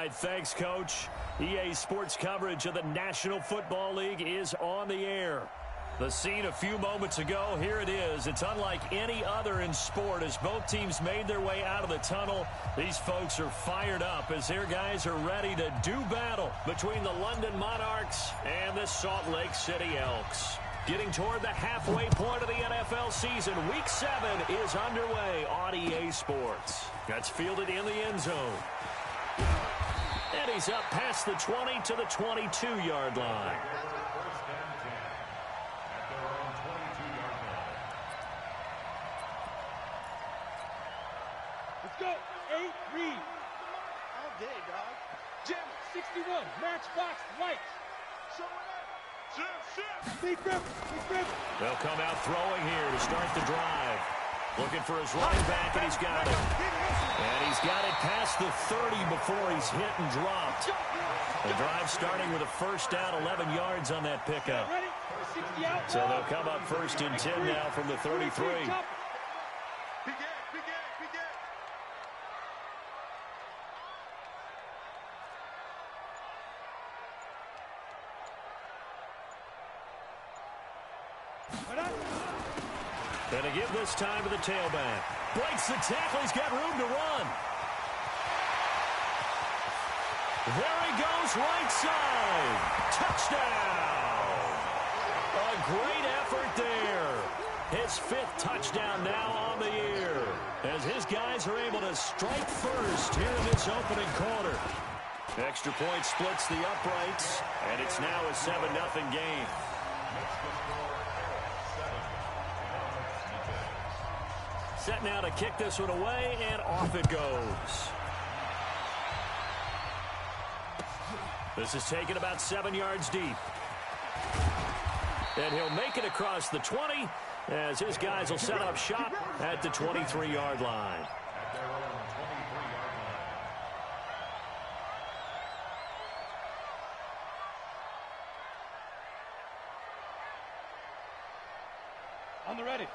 right, thanks, Coach. EA Sports coverage of the National Football League is on the air. The scene a few moments ago, here it is. It's unlike any other in sport as both teams made their way out of the tunnel. These folks are fired up as their guys are ready to do battle between the London Monarchs and the Salt Lake City Elks. Getting toward the halfway point of the NFL season, Week 7 is underway on EA Sports. That's fielded in the end zone. And he's up past the 20 to the 22-yard line. Let's go. 8, read. All day, dog. Jim, 61, Matchbox Lights. Showing up. They'll come out throwing here to start the drive. Looking for his running back, and he's got it. And he's got it past the 30 before he's hit and dropped. The drive starting with a first down, 11 yards on that pickup. So they'll come up first and 10 now from the 33. And to give this time to the tailback. Breaks the tackle. He's got room to run. There he goes, right side. Touchdown. A great effort there. His 5th touchdown now on the year as his guys are able to strike first here in this opening quarter. Extra point splits the uprights, and it's now a 7-0 game. Set now to kick this one away, and off it goes. This is taken about 7 yards deep. And he'll make it across the 20 as his guys will set up shop at the 23-yard line. On the ready.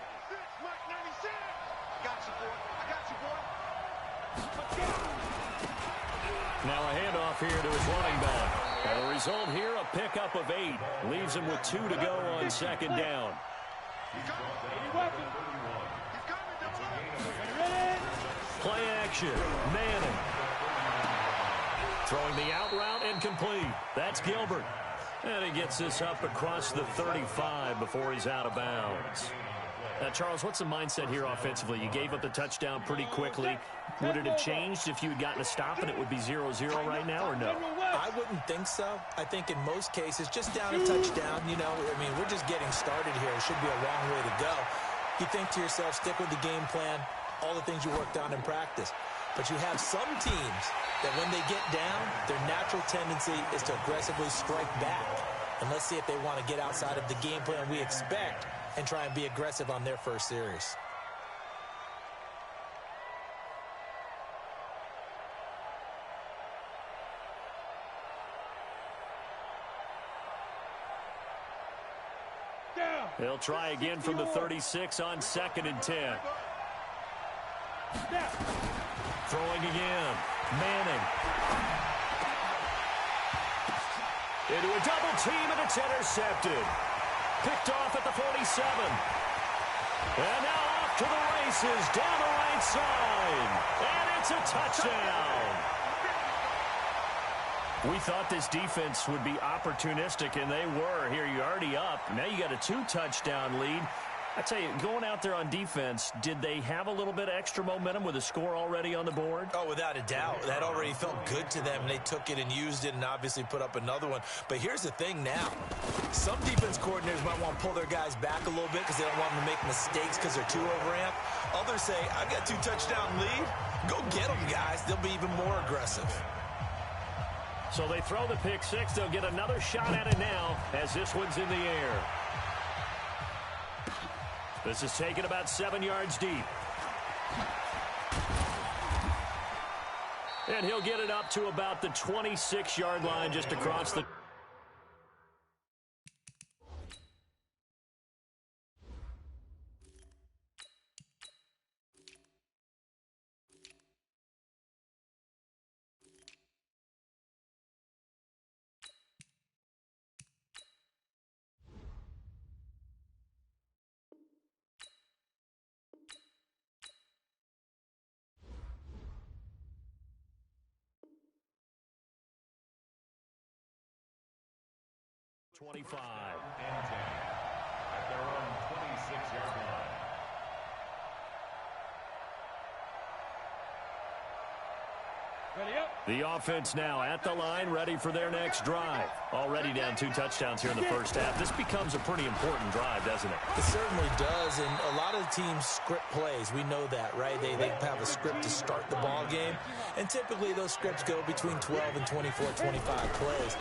Now a handoff here to his running back. And the result here, a pickup of 8. Leaves him with 2 to go on second down. Play action. Manning. Throwing the out route and complete. That's Gilbert. And he gets this up across the 35 before he's out of bounds. Now, Charles, what's the mindset here offensively? You gave up the touchdown pretty quickly. Would it have changed if you had gotten a stop and it would be 0-0 right now, or no? I wouldn't think so. I think in most cases, just down a touchdown, you know, I mean, we're just getting started here. It should be a long way to go. You think to yourself, stick with the game plan, all the things you worked on in practice. But you have some teams that when they get down, their natural tendency is to aggressively strike back. And let's see if they want to get outside of the game plan we expect and try and be aggressive on their first series. They'll try again from the 36 on 2nd and 10. Throwing again. Manning. Into a double team, and it's intercepted. Picked off at the 47. And now off to the races down the right side. And it's a touchdown. We thought this defense would be opportunistic, and they were. Here, you're already up. Now you got a 2-touchdown lead. I tell you, going out there on defense, did they have a little bit of extra momentum with a score already on the board? Oh, without a doubt. That already felt good to them. They took it and used it and obviously put up another one. But here's the thing now. Some defense coordinators might want to pull their guys back a little bit because they don't want them to make mistakes because they're too overamped. Others say, I've got 2-touchdown lead. Go get them, guys. They'll be even more aggressive. So they throw the pick six. They'll get another shot at it now as this one's in the air. This is taken about 7 yards deep. And he'll get it up to about the 26-yard line just across the 25. And 10 at their own 26-yard line. The offense now at the line, ready for their next drive. Already down 2 touchdowns here in the first half. This becomes a pretty important drive, doesn't it? It certainly does, and a lot of teams script plays. We know that, right? They have a script to start the ball game, and typically those scripts go between 12 and 24, 25 plays.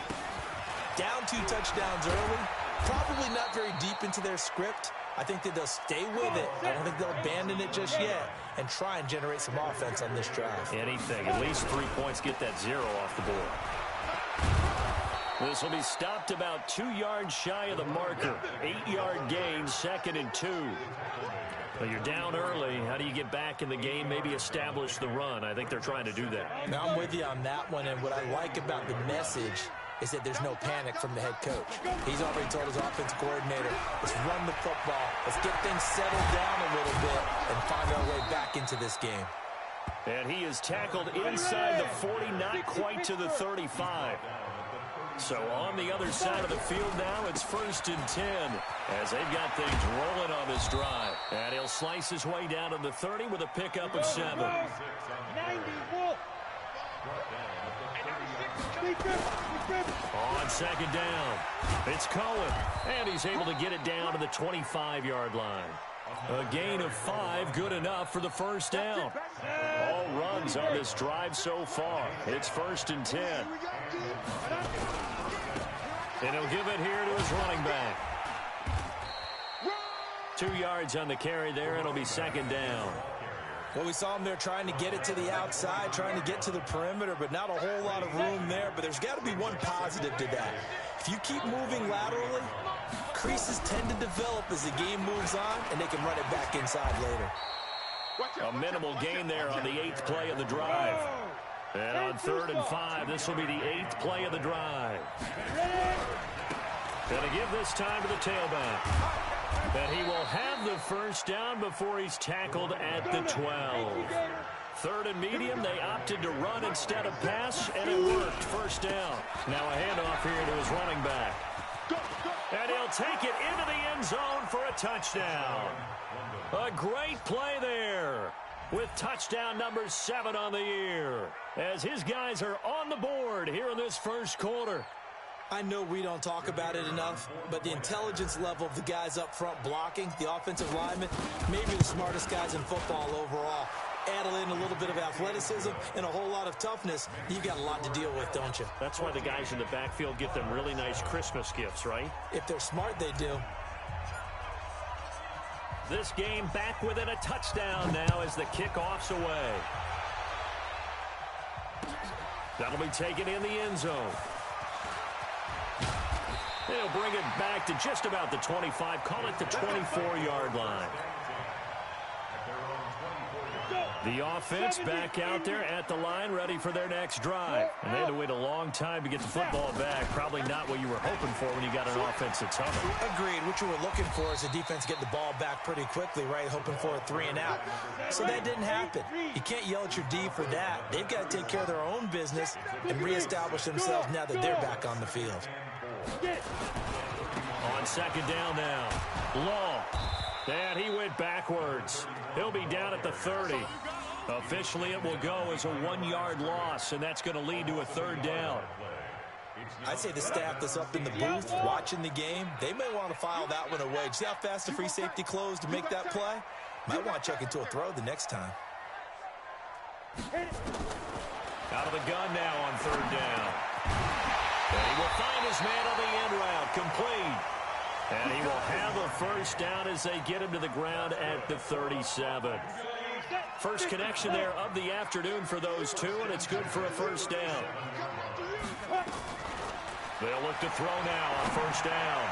Down 2 touchdowns early, probably not very deep into their script. I think that they'll stay with it. I don't think they'll abandon it just yet and try and generate some offense on this drive. Anything. At least 3 points, get that 0 off the board. This will be stopped about 2 yards shy of the marker. 8-yard gain, 2nd and 2. Well, you're down early. How do you get back in the game, maybe establish the run? I think they're trying to do that. Now, I'm with you on that one, and what I like about the message is that there's no panic from the head coach. He's already told his offensive coordinator, let's run the football, let's get things settled down a little bit and find our way back into this game. And he is tackled inside the 40, not quite to the 35. So on the other side of the field now, it's 1st and 10 as they've got things rolling on this drive. And he'll slice his way down to the 30 with a pickup of 7. 90 Wolf. On 2nd down, it's Cohen, and he's able to get it down to the 25-yard line. A gain of 5, good enough for the first down. All runs on this drive so far. It's 1st and 10. And he'll give it here to his running back. 2 yards on the carry there. It'll be 2nd down. Well, we saw him there trying to get it to the outside, trying to get to the perimeter, but not a whole lot of room there. But there's got to be one positive to that. If you keep moving laterally, creases tend to develop as the game moves on, and they can run it back inside later. A minimal gain there on the 8th play of the drive. And on 3rd and 5, this will be the 8th play of the drive. Going to give this time to the tailback. And he will have the first down before he's tackled at the 12. 3rd and medium, they opted to run instead of pass, and it worked. First down. Now a handoff here to his running back. And he'll take it into the end zone for a touchdown. A great play there with touchdown number 7 on the year as his guys are on the board here in this first quarter. I know we don't talk about it enough, but the intelligence level of the guys up front blocking, the offensive linemen, maybe the smartest guys in football overall. Add in a little bit of athleticism and a whole lot of toughness, you got a lot to deal with, don't you? That's why the guys in the backfield get them really nice Christmas gifts, right? If they're smart, they do. This game back within a touchdown now as the kickoff's away. That'll be taken in the end zone. They'll bring it back to just about the 25, call it the 24-yard line. The offense back out there at the line, ready for their next drive. And they had to wait a long time to get the football back. Probably not what you were hoping for when you got an offense that's humming. Agreed. What you were looking for is the defense getting the ball back pretty quickly, right? Hoping for a 3 and out. So that didn't happen. You can't yell at your D for that. They've got to take care of their own business and reestablish themselves now that they're back on the field. On 2nd down now, Law. And he went backwards. He'll be down at the 30. Officially, it will go as a 1-yard loss, and that's going to lead to a 3rd down. I'd say the staff that's up in the booth watching the game, they may want to file that one away. See how fast the free safety closed to make that play? Might want to check into a throw the next time. Out of the gun now on 3rd down. And he will find his man on the end route, complete. And he will have a first down as they get him to the ground at the 37. First connection there of the afternoon for those two, and it's good for a first down. They'll look to throw now on first down.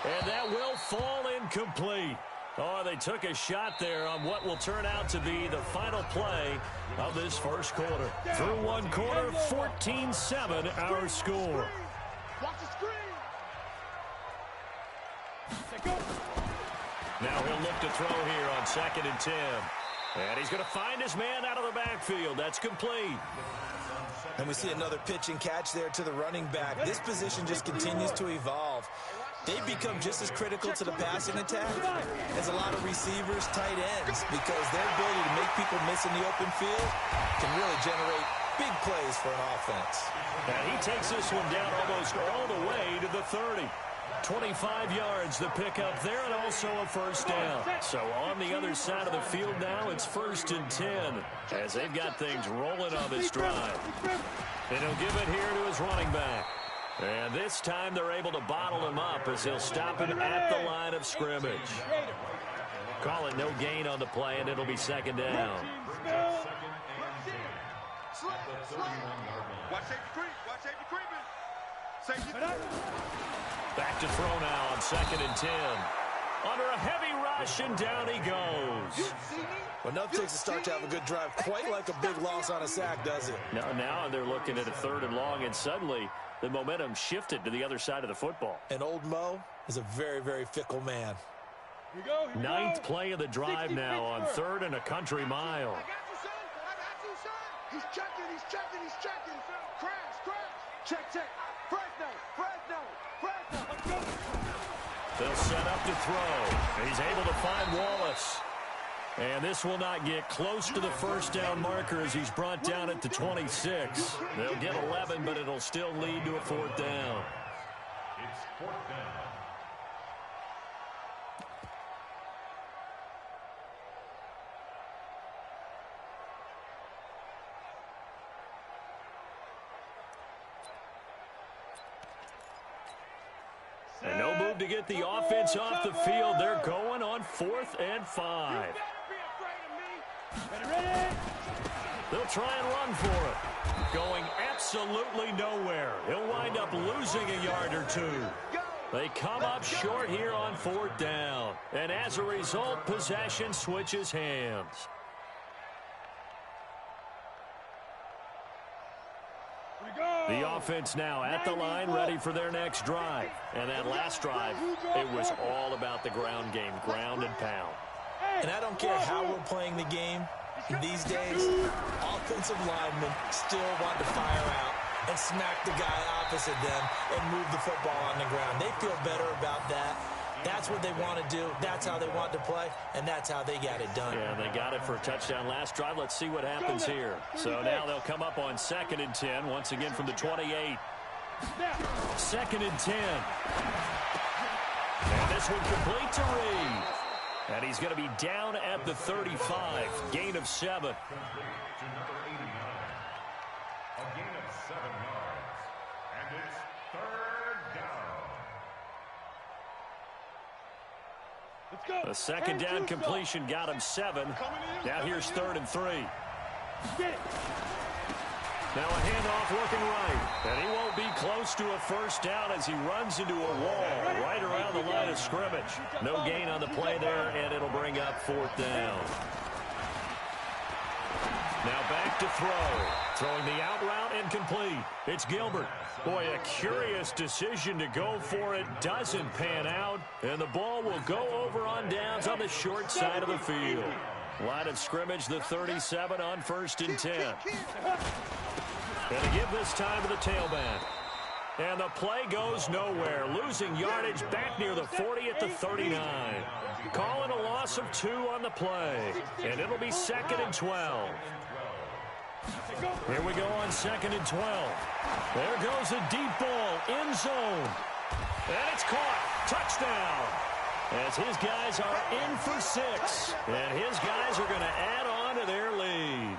And that will fall incomplete. Oh, they took a shot there on what will turn out to be the final play of this first quarter. Through one quarter, 14-7 our score. Now he'll look to throw here on 2nd and 10. And he's going to find his man out of the backfield. That's complete. And we see another pitch and catch there to the running back. This position just continues to evolve. They've become just as critical to the passing attack as a lot of receivers, tight ends, because their ability to make people miss in the open field can really generate big plays for an offense. And he takes this one down almost all the way to the 30. 25 yards the pickup there, and also a first down. So on the other side of the field now, it's 1st and 10 as they've got things rolling on this drive. And he'll give it here to his running back. And this time they're able to bottle him up as he'll stop him at the line of scrimmage. Call it no gain on the play, and it'll be 2nd down. Watch safety creep. Watch safety creeping. Safety. Back to throw now on 2nd and 10. Under a heavy rush, and down he goes. Well, enough takes a start to have a good drive. Quite like a big loss on a sack, does it? Now they're looking at a 3rd and long, and suddenly the momentum shifted to the other side of the football. And old Mo is a very, very fickle man. Here we go. 9th play of the drive now on 3rd and a country mile. I got you, son. I got you, son. He's checking. He's checking. He's checking. Crash. Check. Fresno. Let's go. They'll set up to throw. He's able to find Wallace. And this will not get close to the first down marker as he's brought down at the 26. They'll get 11, but it'll still lead to a 4th down. It's 4th down. And no move to get the offense off the field. They're going on 4th and 5. They'll try and run for it. Going absolutely nowhere. He'll wind up losing a yard or 2. They come up short here on 4th down. And as a result, possession switches hands. The offense now at the line, ready for their next drive. And that last drive, it was all about the ground game, ground and pound. And I don't care how we're playing the game these days, offensive linemen still want to fire out and smack the guy opposite them and move the football on the ground. They feel better about that. That's what they want to do. That's how they want to play, and that's how they got it done. Yeah, they got it for a touchdown last drive. Let's see what happens here. So now they'll come up on 2nd and 10, once again from the 28. 2nd and 10. And this one complete to Reed. And he's going to be down at the 35. Gain of 7. Complete to number 89. A gain of 7 yards. And it's 3rd down. Let's go. The 2nd down completion got him 7. Now here's 3rd and 3. Get it. Now a handoff looking right. And he won't be close to a first down as he runs into a wall right around the line of scrimmage. No gain on the play there, and it'll bring up 4th down. Now back to throw. Throwing the out route and complete. It's Gilbert. Boy, a curious decision to go for it. Doesn't pan out. And the ball will go over on downs on the short side of the field. Line of scrimmage, the 37 on 1st and 10. And to give this time to the tailback. And the play goes nowhere. Losing yardage back near the 40 at the 39. Calling a loss of 2 on the play. And it'll be 2nd and 12. Here we go on 2nd and 12. There goes a deep ball, end zone. And it's caught. Touchdown. As his guys are in for 6. And his guys are going to add on to their lead.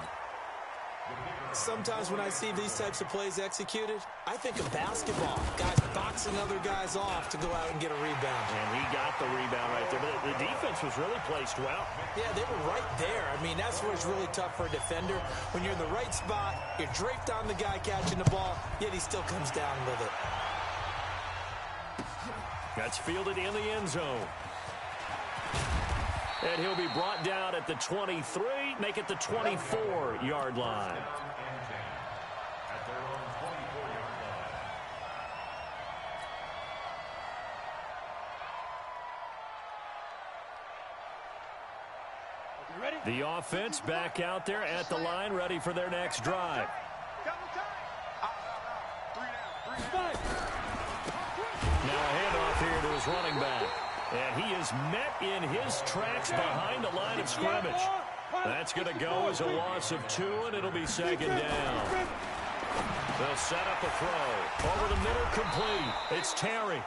Sometimes when I see these types of plays executed, I think of basketball. Guys boxing other guys off to go out and get a rebound. And he got the rebound right there. But the defense was really placed well. Yeah, they were right there. I mean, that's where it's really tough for a defender. When you're in the right spot, you're draped on the guy catching the ball, yet he still comes down with it. That's fielded in the end zone. And he'll be brought down at the 23, make it the 24-yard line. At their own 24-yard line. The offense back out there at the line, ready for their next drive. Now a handoff here to his running back. And he is met in his tracks behind the line of scrimmage. That's going to go as a loss of 2, and it'll be second down. They'll set up a throw. Over the middle, complete. It's Terry.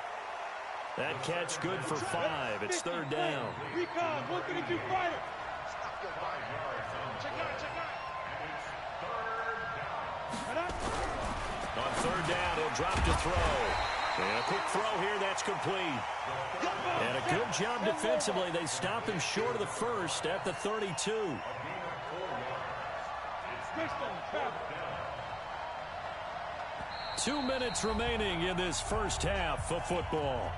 That catch good for 5. It's third down. Recon, 132 fighter. On third down, he'll drop to throw. And a quick throw here, that's complete. And a good job defensively. They stop him short of the first at the 32. 2 minutes remaining in this first half of football.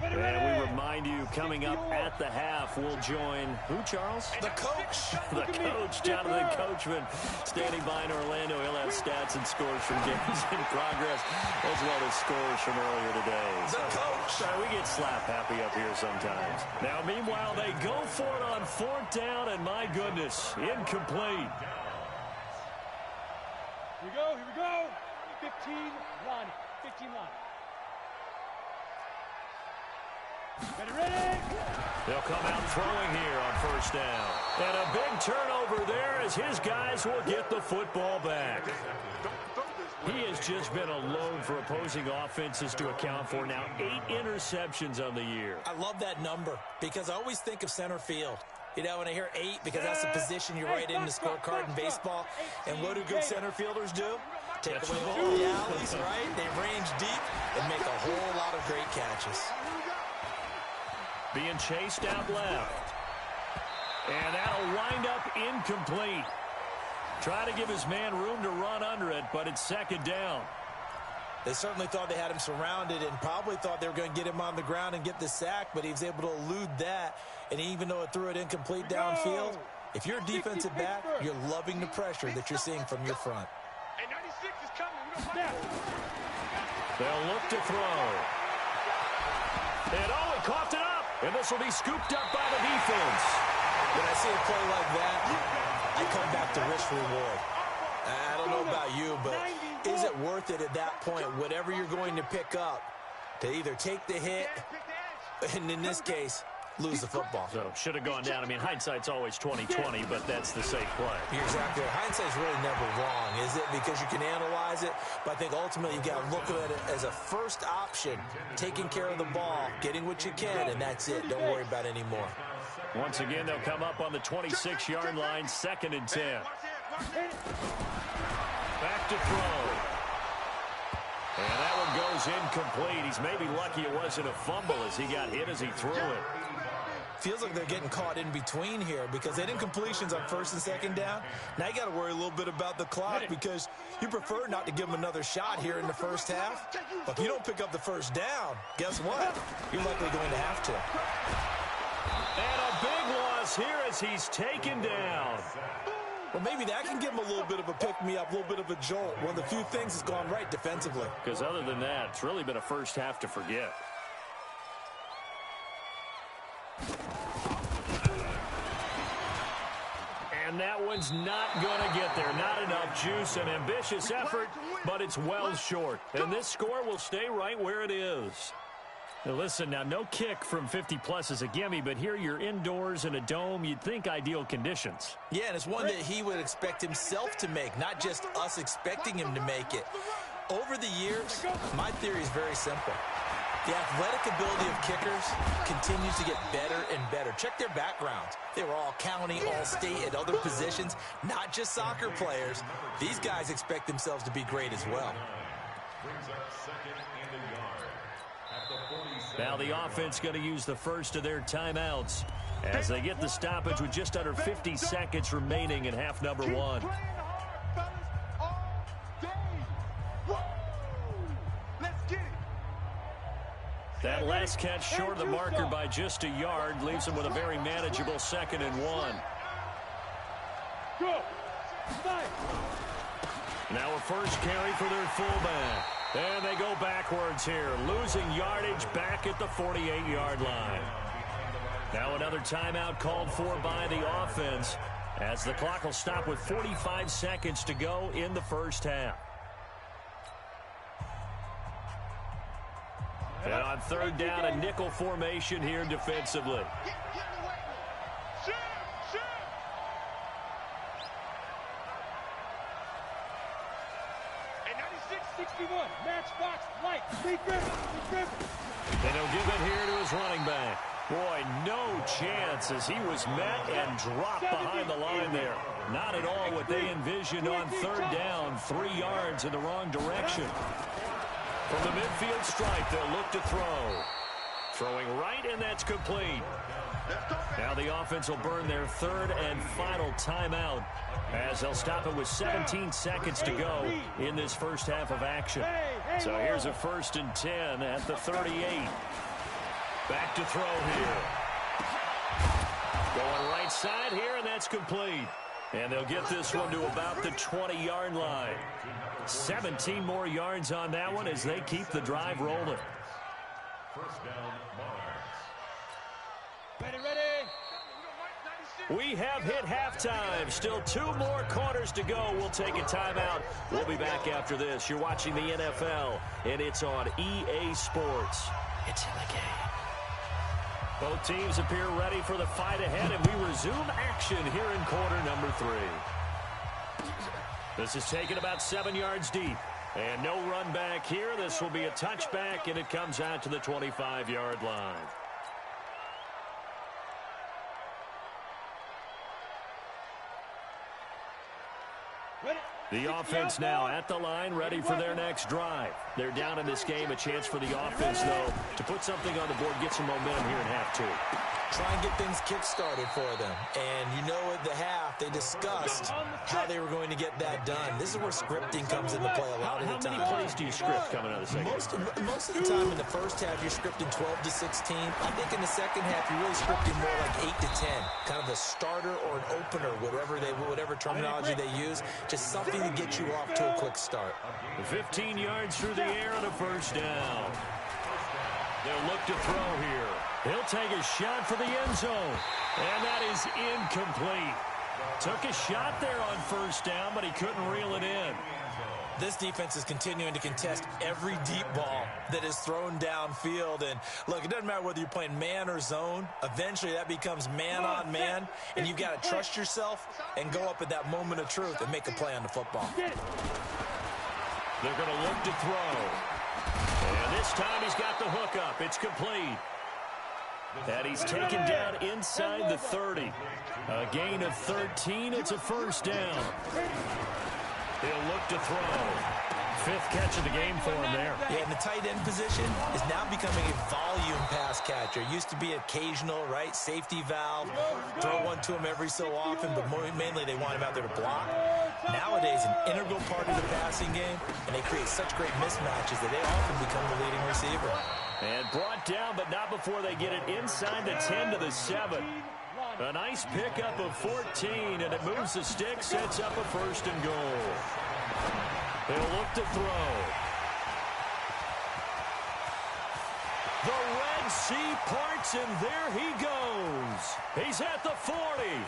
And we remind you, coming up at the half, we'll join who, Charles? The coach. The coach, Jonathan Coachman, standing by in Orlando. He'll have stats and scores from games in progress, as well as scores from earlier today. The coach. We get slap happy up here sometimes. Now, meanwhile, they go for it on fourth down, and my goodness, incomplete. Here we go. 15 line. 15 line. Ready. They'll come out throwing here on first down. And a big turnover there as his guys will get the football back. He has just been a load for opposing offenses to account for. Now 8 interceptions on the year. I love that number because I always think of center field. You know, when I hear 8, because that's the position you write in the scorecard in baseball. And what do good center fielders do? Take away all the alleys, right? They range deep and make a whole lot of great catches. Being chased out left. And that'll wind up incomplete. Try to give his man room to run under it, but it's second down. They certainly thought they had him surrounded and probably thought they were going to get him on the ground and get the sack, but he was able to elude that. And even though it threw it incomplete downfield, if you're a defensive back, you're loving the pressure that you're seeing from your front. Hey, 96 is coming. They'll look to throw. And he coughed it up. And this will be scooped up by the defense. When I see a play like that, I come back to risk reward. I don't know about you, but is it worth it at that point, whatever you're going to pick up, to either take the hit, and in this case, lose the football? So should have gone down. I mean, hindsight's always 20/20, but that's the safe play. You're exactly right. Hindsight's really never wrong, is it? Because you can analyze it, but I think ultimately you got to look at it as a first option, taking care of the ball, getting what you can, and that's it. Don't worry about it anymore. Once again, they'll come up on the 26-yard line, 2nd and 10. Back to throw. And that one goes incomplete. He's maybe lucky it wasn't a fumble as he got hit as he threw it. Feels like they're getting caught in between here because they had incompletions on 1st and 2nd down. Now you got to worry a little bit about the clock because you prefer not to give them another shot here in the first half. But if you don't pick up the first down, guess what? You're likely going to have to. And a big loss here as he's taken down. Well, maybe that can give him a little bit of a pick-me-up, a little bit of a jolt. One of the few things that's gone right defensively. Because other than that, it's really been a first half to forget. And that one's not going to get there. Not enough juice. An ambitious effort, but it's well short. And this score will stay right where it is. Now listen, now no kick from 50-plus is a gimme, but here you're indoors in a dome. You'd think ideal conditions. Yeah, and it's one that he would expect himself to make, not just us expecting him to make it. Over the years, my theory is very simple. The athletic ability of kickers continues to get better and better. Check their backgrounds. They were all county, all state, at other positions, not just soccer players. These guys expect themselves to be great as well. Now the offense going to use the first of their timeouts as they get the stoppage with just under 50 seconds remaining in half number 1. That last catch short of the marker by just a yard leaves them with a very manageable 2nd and 1. Now a first carry for their fullback. And they go backwards here, losing yardage back at the 48-yard line. Now another timeout called for by the offense, as the clock will stop with 45 seconds to go in the first half. And on third down, a nickel formation here defensively. Matchbox, light, Lee Griffin. And he'll give it here to his running back. Boy, no chance as he was met and dropped behind the line there. Not at all what they envisioned on third down, 3 yards in the wrong direction. From the midfield stripe, they'll look to throw. Throwing right, and that's complete. Now the offense will burn their third and final timeout, as they'll stop it with 17 seconds to go in this first half of action. So here's a 1st and 10 at the 38. Back to throw here. Going right side here, and that's complete. And they'll get this one to about the 20-yard line. 17 more yards on that one as they keep the drive rolling. First down, Monarchs. Ready. We have hit halftime. Still 2 more quarters to go. We'll take a timeout. We'll be back after this. You're watching the NFL, and it's on EA Sports. It's in the game. Both teams appear ready for the fight ahead, and we resume action here in quarter number 3. This is taken about 7 yards deep. And no run back here. This will be a touchback, and it comes out to the 25-yard line. The offense now at the line, ready for their next drive. They're down in this game. A chance for the offense, though, to put something on the board, get some momentum here in half 2. Try and get things kick-started for them. And you know at the half, they discussed how they were going to get that done. This is where scripting comes into play a lot of the time. How many plays do you script coming out of the second? Most of the time in the first half, you're scripting 12 to 16. I think in the second half, you're really scripting more like 8 to 10. Kind of a starter or an opener, whatever terminology they use. Just something to get you off to a quick start. 15 yards through the air and a first down. They'll look to throw here. He'll take a shot for the end zone. And that is incomplete. Took a shot there on first down, but he couldn't reel it in. This defense is continuing to contest every deep ball that is thrown downfield. And look, it doesn't matter whether you're playing man or zone. Eventually that becomes man on man. And you've got to trust yourself and go up at that moment of truth and make a play on the football. They're going to look to throw. And this time he's got the hook up. It's complete. And he's taken down inside the 30. A gain of 13. It's a first down. He'll look to throw. 5th catch of the game for him there. Yeah, and the tight end position is now becoming a volume pass catcher. It used to be occasional, right? Safety valve. Throw one to him every so often, but mainly they want him out there to block. Nowadays, an integral part of the passing game, and they create such great mismatches that they often become the leading receiver. And brought down, but not before they get it inside the 10 to the 7. A nice pickup of 14, and it moves the stick, sets up a first and goal. He'll look to throw. The Red Sea parts, and there he goes. He's at the 40,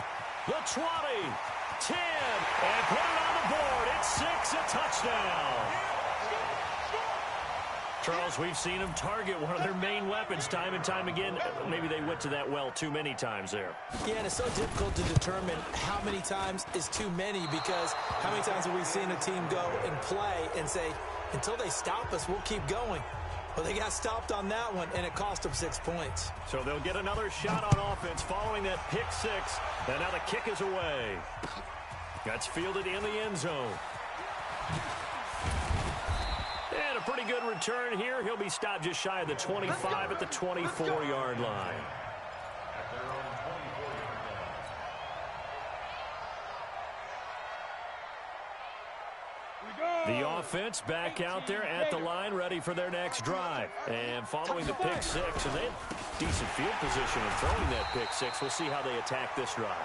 the 20, 10, and put it on the board. It's 6, a touchdown. Charles, we've seen them target one of their main weapons time and time again. Maybe they went to that well too many times there. Yeah, and it's so difficult to determine how many times is too many, because how many times have we seen a team go and play and say, until they stop us, we'll keep going. Well, they got stopped on that one, and it cost them 6 points. So they'll get another shot on offense following that pick 6, and now the kick is away. That's fielded in the end zone. And a pretty good return here. He'll be stopped just shy of the 25 at the 24-yard line. The offense back out there at the line, ready for their next drive. And following the pick six, and they have decent field position in throwing that pick six. We'll see how they attack this drive.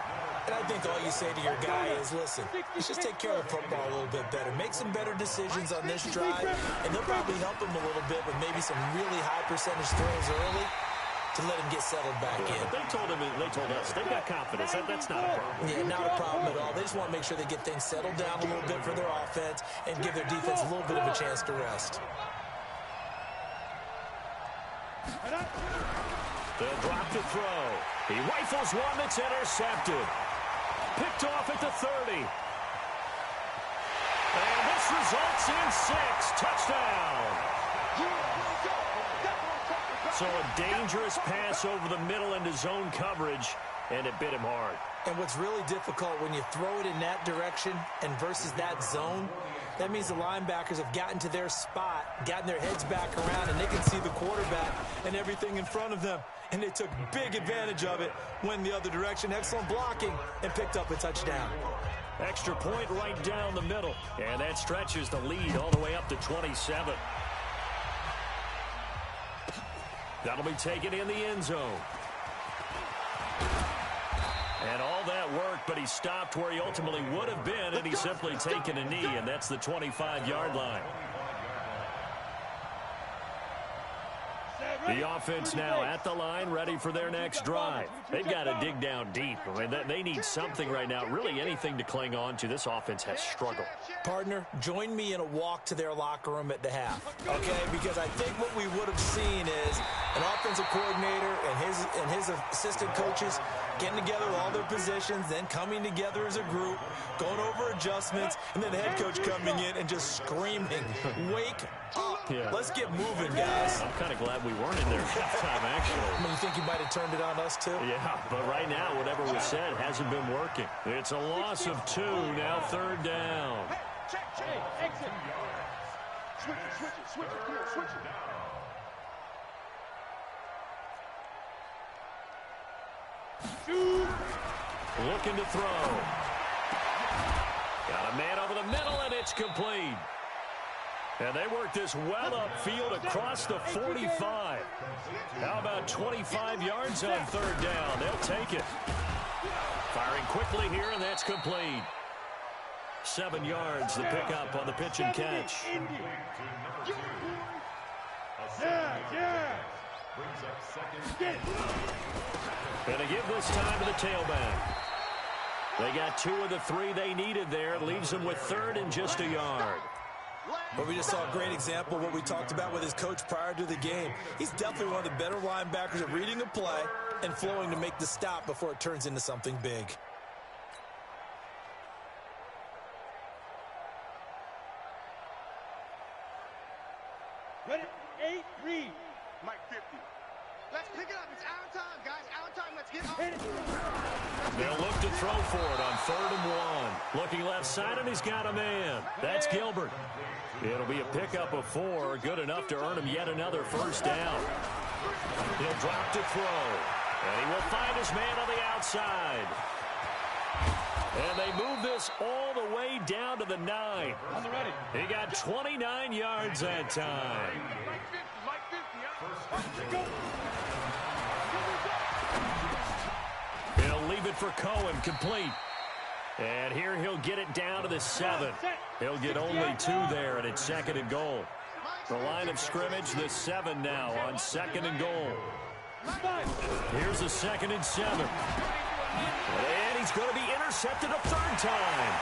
And I think all you say to your guy is, listen, let's just take care of the football a little bit better. Make some better decisions on this drive, and they'll probably help him a little bit with maybe some really high percentage throws early to let him get settled back in. They told us, they've got confidence. That's not a problem. Yeah, not a problem at all. They just want to make sure they get things settled down a little bit for their offense and give their defense a little bit of a chance to rest. They'll drop the throw. He rifles one that's intercepted. Picked off at the 30. And this results in 6. Touchdown. So a dangerous pass over the middle into zone coverage, and it bit him hard. And what's really difficult when you throw it in that direction and versus that zone, that means the linebackers have gotten to their spot, gotten their heads back around, and they can see the quarterback and everything in front of them. And they took big advantage of it, went the other direction, excellent blocking, and picked up a touchdown. Extra point right down the middle, and that stretches the lead all the way up to 27. That'll be taken in the end zone. And all that worked, but he stopped where he ultimately would have been, and he's simply taken a knee, and that's the 25-yard line. The offense now at the line, ready for their next drive. They've got to dig down deep. I mean, they need something right now, really anything to cling on to. This offense has struggled. Partner, join me in a walk to their locker room at the half, okay? Because I think what we would have seen is an offensive coordinator and his assistant coaches getting together all their positions, then coming together as a group, going over adjustments, and then the head coach coming in and just screaming, wake up. Yeah. Let's get moving, guys. I'm kind of glad we weren't in there halftime, actually. I mean, you think you might have turned it on us, too? Yeah, but right now, whatever was said hasn't been working. It's a loss of 2, now 3rd down. Hey, exit. Switch it. Looking to throw. Got a man over the middle, and it's complete. And they work this well upfield across the 45. How about 25 yards on 3rd down? They'll take it. Firing quickly here, and that's complete. 7 yards, the pickup on the pitch and catch. And they give this time to the tailback. They got 2 of the 3 they needed there. It leaves them with 3rd and just a yard. But we just saw a great example of what we talked about with his coach prior to the game. He's definitely one of the better linebackers at reading a play and flowing to make the stop before it turns into something big. Ready? 8, read. Mike 50. Let's pick it up. It's out of time, guys. Out of time. Let's get on. They'll look to throw for it on 3rd and 1. Looking left side, and he's got a man. That's Gilbert. It'll be a pickup of 4, good enough to earn him yet another 1st down. He'll drop to throw, and he will find his man on the outside. And they move this all the way down to the 9. He got 29 yards that time. He'll leave it for Cohen, complete. And here he'll get it down to the 7. He'll get only 2 there, and it's 2nd and goal. The line of scrimmage, the 7 now on 2nd and goal. Here's the 2nd and 7. And he's going to be intercepted a 3rd time.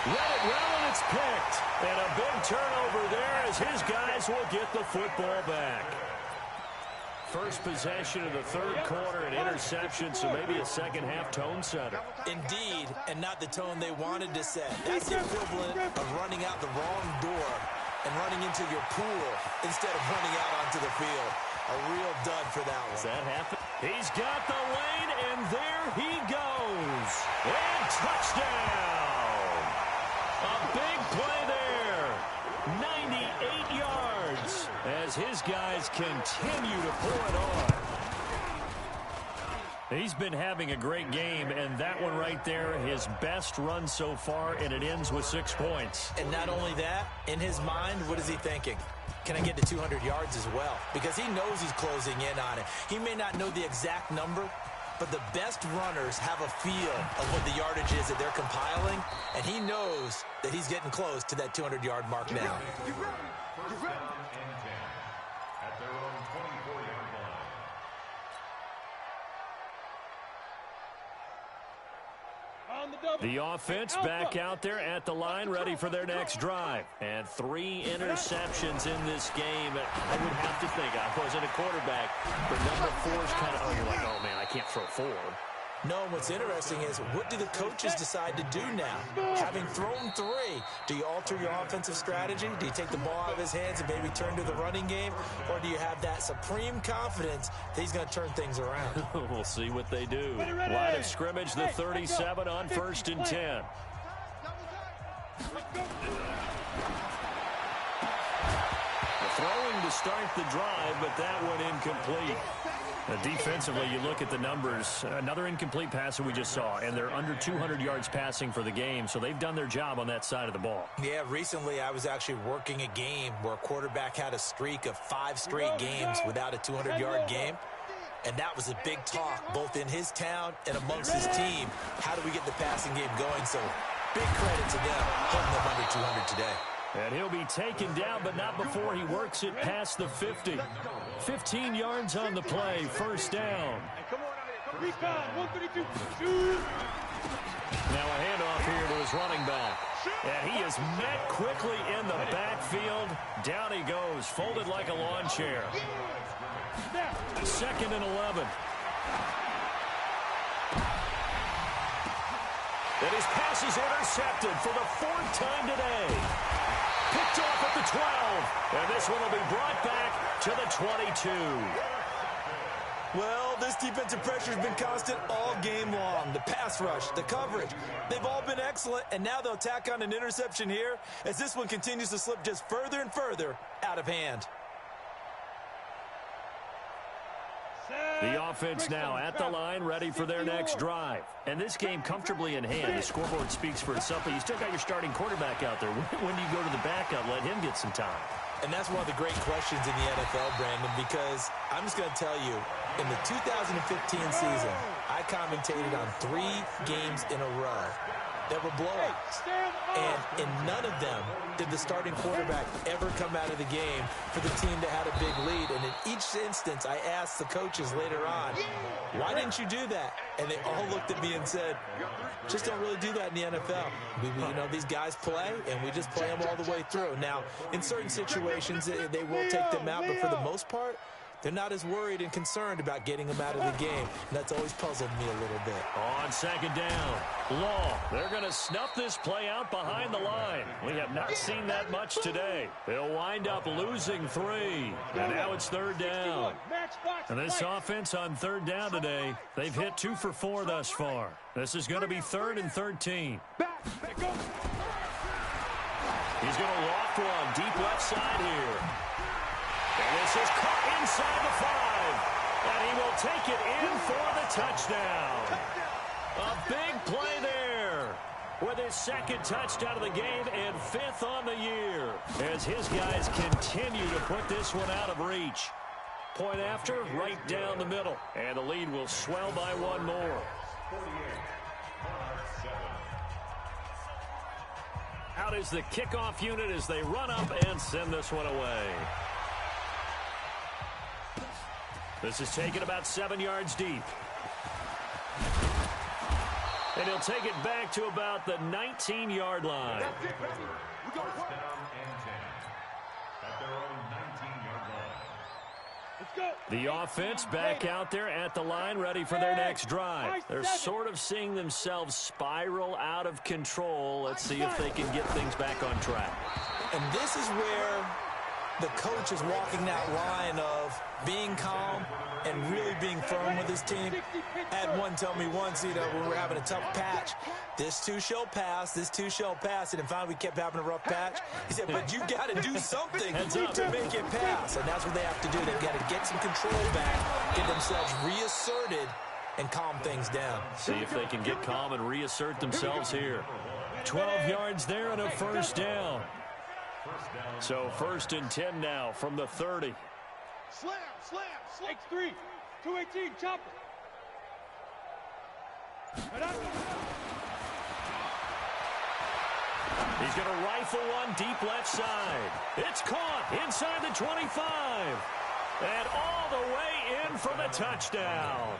Read it well, and it's picked. And a big turnover there as his guys will get the football back. First possession of the 3rd quarter, an interception, so maybe a second-half tone setter. Indeed, and not the tone they wanted to set. That's the equivalent of running out the wrong door and running into your pool instead of running out onto the field. A real dud for that one. Does that happen? He's got the lane, and there he goes. And touchdown! A big play there. 98 yards as his guys continue to pull it on. He's been having a great game, and that one right there, his best run so far, and it ends with 6 points. And not only that, in his mind, what is he thinking? Can I get to 200 yards as well? Because he knows he's closing in on it. He may not know the exact number, but the best runners have a feel of what the yardage is that they're compiling, and he knows that he's getting close to that 200-yard mark now. At their own 24-yard line. The offense back out there at the line, ready for their next drive. And 3 interceptions in this game. I would have to think, I wasn't a quarterback, but number 4 is kind of, you're like, oh, man, I can't throw 4. No, and what's interesting is, what do the coaches decide to do now? Having thrown 3, do you alter your offensive strategy? Do you take the ball out of his hands and maybe turn to the running game? Or do you have that supreme confidence that he's going to turn things around? We'll see what they do. Line of scrimmage, the 37 on 1st and 10. Throwing to start the drive, but that one incomplete. Defensively, you look at the numbers. Another incomplete pass that we just saw, and they're under 200 yards passing for the game, so they've done their job on that side of the ball. Yeah, recently I was actually working a game where a quarterback had a streak of 5 straight games without a 200-yard game, and that was a big talk, both in his town and amongst his team. How do we get the passing game going? So big credit to them, putting them under 200 today. And he'll be taken down, but not before he works it past the 50. 15 yards on the play, 1st down. Now a handoff here to his running back. And he is met quickly in the backfield. Down he goes, folded like a lawn chair. 2nd and 11. And his pass is intercepted for the 4th time today. Picked off at the 12, and this one will be brought back to the 22. Well, this defensive pressure has been constant all game long. The pass rush, the coverage, they've all been excellent, and now they'll tack on an interception here as this one continues to slip just further and further out of hand. The offense now at the line, ready for their next drive. And this game comfortably in hand. The scoreboard speaks for itself, but you still got your starting quarterback out there. When do you go to the backup, let him get some time? And that's one of the great questions in the NFL, Brandon, because I'm just going to tell you, in the 2015 season, I commentated on 3 games in a row that were blowouts. And in none of them did the starting quarterback ever come out of the game for the team that had a big lead. And in each instance, I asked the coaches later on, why didn't you do that? And they all looked at me and said, just don't really do that in the NFL. You know, these guys play, and we just play them all the way through. Now, in certain situations, they will take them out, but for the most part, they're not as worried and concerned about getting them out of the game. And that's always puzzled me a little bit. On 2nd down, Law. They're going to snuff this play out behind the line. We have not seen that much today. They'll wind up losing 3. And now it's 3rd down. And this offense on 3rd down today, they've hit 2 for 4 thus far. This is going to be 3rd and 13. He's going to loft one deep left side here. And this is caught inside the 5. And he will take it in for the touchdown. A big play there with his 2nd touchdown of the game and 5th on the year as his guys continue to put this one out of reach. Point after, right down the middle. And the lead will swell by 1 more. Out is the kickoff unit as they run up and send this one away. This is taken about 7 yards deep. And he'll take it back to about the 19-yard line. First down and 10 at their own 19-yard line. Let's go. The offense back out there at the line, ready for their next drive. They're sort of seeing themselves spiral out of control. Let's see if they can get things back on track. And this is where the coach is walking that line of being calm and really being firm with his team. I had one tell me once, you know, when we were having a tough patch, this too shall pass, this too shall pass. And then finally we kept having a rough patch. He said, but you got to do something to make it pass. And that's what they have to do. They've got to get some control back, get themselves reasserted, and calm things down. See if they can get calm and reassert themselves here. 12 yards there and a first down. So 1st and 10 now from the 30. Slam. X3. 218. Chopper. He's going to rifle one deep left side. It's caught inside the 25. And all the way in for the touchdown.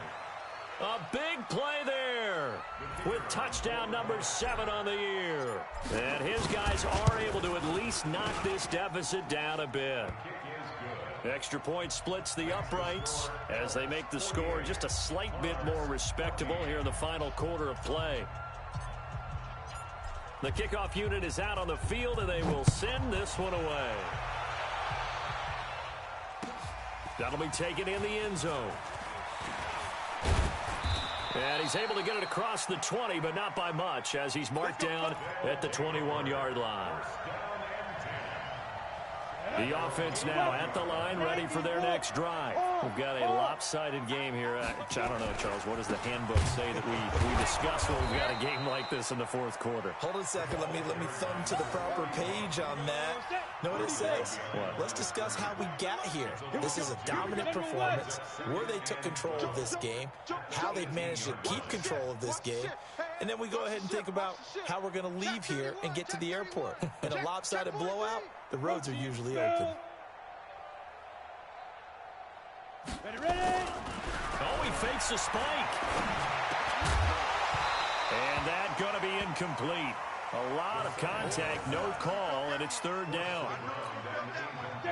A big play there with touchdown number 7 on the year. And his guys are able to at least knock this deficit down a bit. Extra point splits the uprights as they make the score just a slight bit more respectable here in the final quarter of play. The kickoff unit is out on the field, and they will send this one away. That'll be taken in the end zone. And he's able to get it across the 20, but not by much, as he's marked down at the 21-yard line. The offense now at the line, ready for their next drive. We've got a lopsided game here. I don't know, Charles, what does the handbook say that we discuss when we've got a game like this in the fourth quarter? Hold on a second. Let me thumb to the proper page on that. Know what it says? What? Let's discuss how we got here. This is a dominant performance, where they took control of this game, how they've managed to keep control of this game, and then we go ahead and think about how we're going to leave here and get to the airport. In a lopsided blowout, the roads are usually open. Oh, he fakes a spike. And that's going to be incomplete. A lot of contact, no call, and it's 3rd down.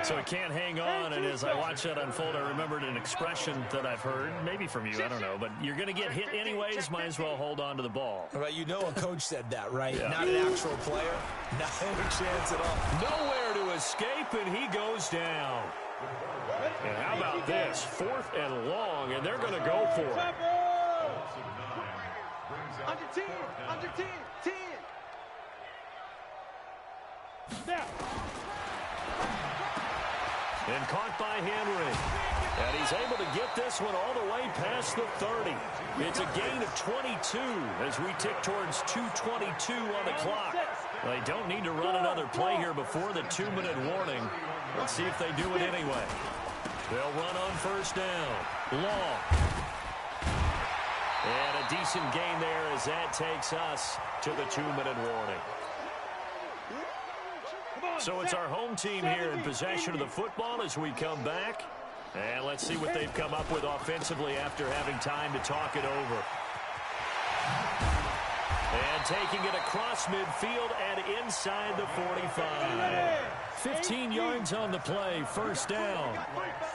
So he can't hang on, and as I watch that unfold, I remembered an expression that I've heard, maybe from you, I don't know, but you're going to get hit anyways, might as well hold on to the ball. Well, you know a coach said that, right? Yeah. Not an actual player. Not any chance at all. Nowhere to escape, and he goes down. And how about this? 4th and long, and they're going to go for it. Under 10. 10. Now. And caught by Henry. And he's able to get this one all the way past the 30. It's a gain of 22 as we tick towards 2:22 on the clock. They don't need to run another play here before the 2-minute warning. Let's see if they do it anyway. They'll run on 1st down. Long. And a decent gain there as that takes us to the 2-minute warning. So it's our home team here in possession of the football as we come back. And let's see what they've come up with offensively after having time to talk it over. And taking it across midfield and inside the 45. 15 yards on the play, 1st down.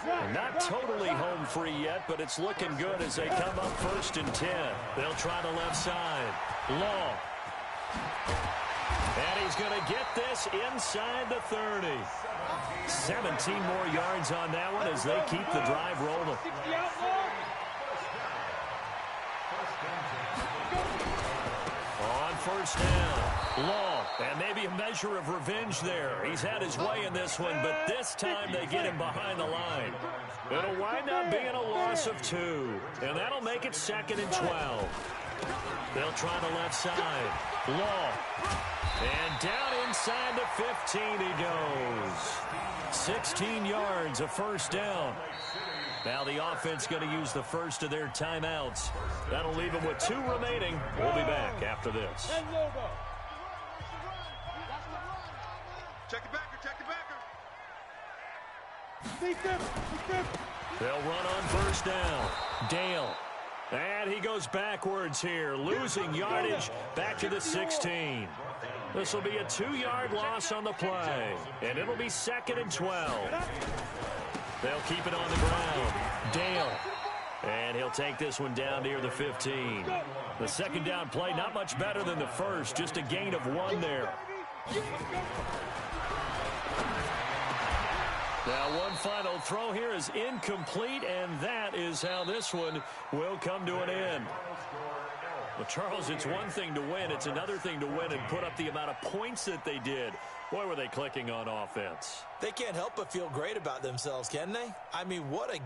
And not totally home free yet, but it's looking good as they come up 1st and 10. They'll try the left side. Long. And he's going to get this inside the 30. 17 more yards on that one as they keep the drive rolling. On 1st down, Long, and maybe a measure of revenge there. He's had his way in this one, but this time they get him behind the line. It'll wind up being a loss of 2, and that'll make it 2nd and 12. They'll try the left side. Long. And down inside the 15 he goes. 16 yards, a 1st down. Now the offense going to use the first of their timeouts. That'll leave them with 2 remaining. We'll be back after this. Check the backer. They'll run on 1st down. Dale. And he goes backwards here, losing yardage back to the 16. This will be a 2-yard loss on the play, and it'll be 2nd and 12. They'll keep it on the ground. Dale. And he'll take this one down near the 15. The 2nd down play, not much better than the first, just a gain of 1 there. Now one final throw here is incomplete, and that is how this one will come to an end. Well, Charles, it's one thing to win. It's another thing to win and put up the amount of points that they did. Boy, were they clicking on offense. They can't help but feel great about themselves, can they? I mean, what a